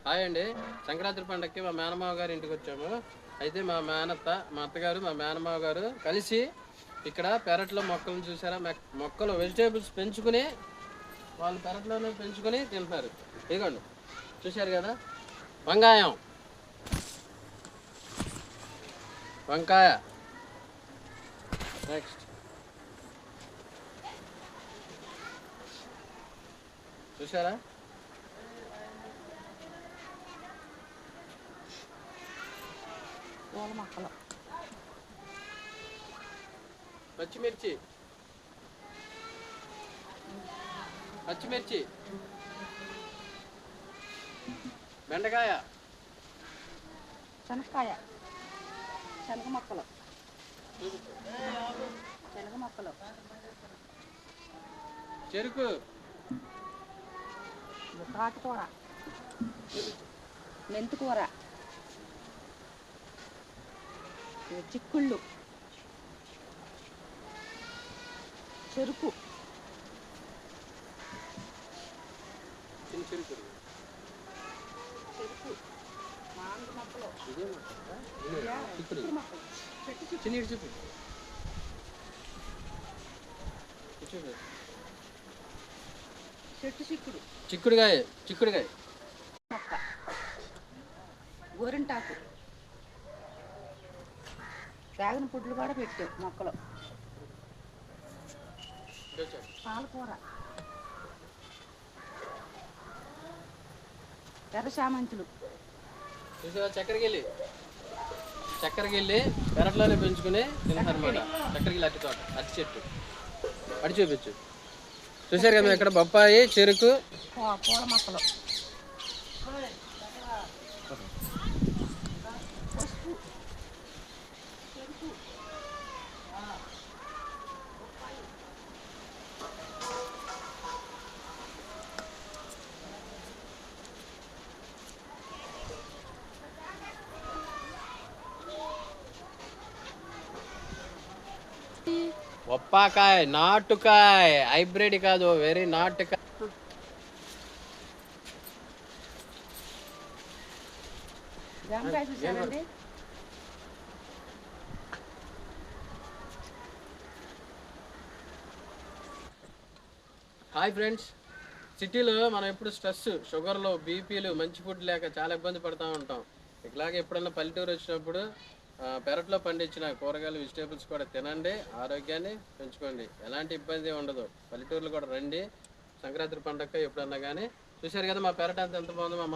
Hi అండి. సంక్రాంతి పండగకి మా మేనమావ గారి ఇంటికి వచ్చాము. అయితే మా మేనత్త, మా అత్తగారు, మా మేనమావ గారు కలిసి ఇక్కడ పెరట్లో మొక్కలను చూసారా, మొక్కలు వెజిటేబుల్స్ పెంచుకుని వాళ్ళు పెరట్లోనే పెంచుకొని తింటున్నారు. ఇదిగోండి, చూశారు కదా, వంకాయం, వంకాయ, నెక్స్ట్ చూసారా, పూల మొక్కలు, పచ్చిమిర్చి, పచ్చిమిర్చి, బెండకాయ, శనక్కాయ, శనగ మొక్కలు, శనగ మొక్కలు, చెరుకు, కాటుకూర, మెంతికూర, చిక్కుళ్ళు, చెరుకు, చిన్న చెరుకు, చెరుకు, మామిడి మొక్కలు, చిక్కుడు, మొక్కలు, చిన్న చెప్పు, చెట్టు చిక్కుడు, చిక్కుడుకాయ, చిక్కుడుకాయ, మొక్క, గోరింటాకు, వేగన పుడ్లు కూడా పెట్టాం మొక్కలు, పాలకూర, ఎర్ర చామంతులు, చూసారా, చక్కెరకెళ్ళి పెరట్లోనే పెంచుకుని తింటారనమాట. చక్కెరకెళ్ళి అట్టి తోట, అట్టి చెట్టు, అడి చూపించు. చూసారు కదా ఇక్కడ బొప్పాయి, చెరుకు, పూల మొక్కలు, బొప్పాకాయ, నాటుకాయ, హైబ్రిడ్ కాదు, వెరీ నాటుకాయ. జామకాయ చూసారండి. హాయ్ ఫ్రెండ్స్, సిటీలో మనం ఎప్పుడు స్ట్రెస్, షుగర్లు, బీపీలు, మంచి ఫుడ్ లేక చాలా ఇబ్బంది పడుతూ ఉంటాం. ఇట్లాగే ఎప్పుడన్నా పల్లెటూరు వచ్చినప్పుడు పెరట్లో పండించిన కూరగాయలు, వెజిటేబుల్స్ కూడా తినండి, ఆరోగ్యాన్ని పెంచుకోండి, ఎలాంటి ఇబ్బంది ఉండదు. పల్లెటూరులో కూడా రండి సంక్రాంతి పండగ ఎప్పుడన్నా కానీ. చూశారు కదా మా పెరట ఎంత బాగుందో. మా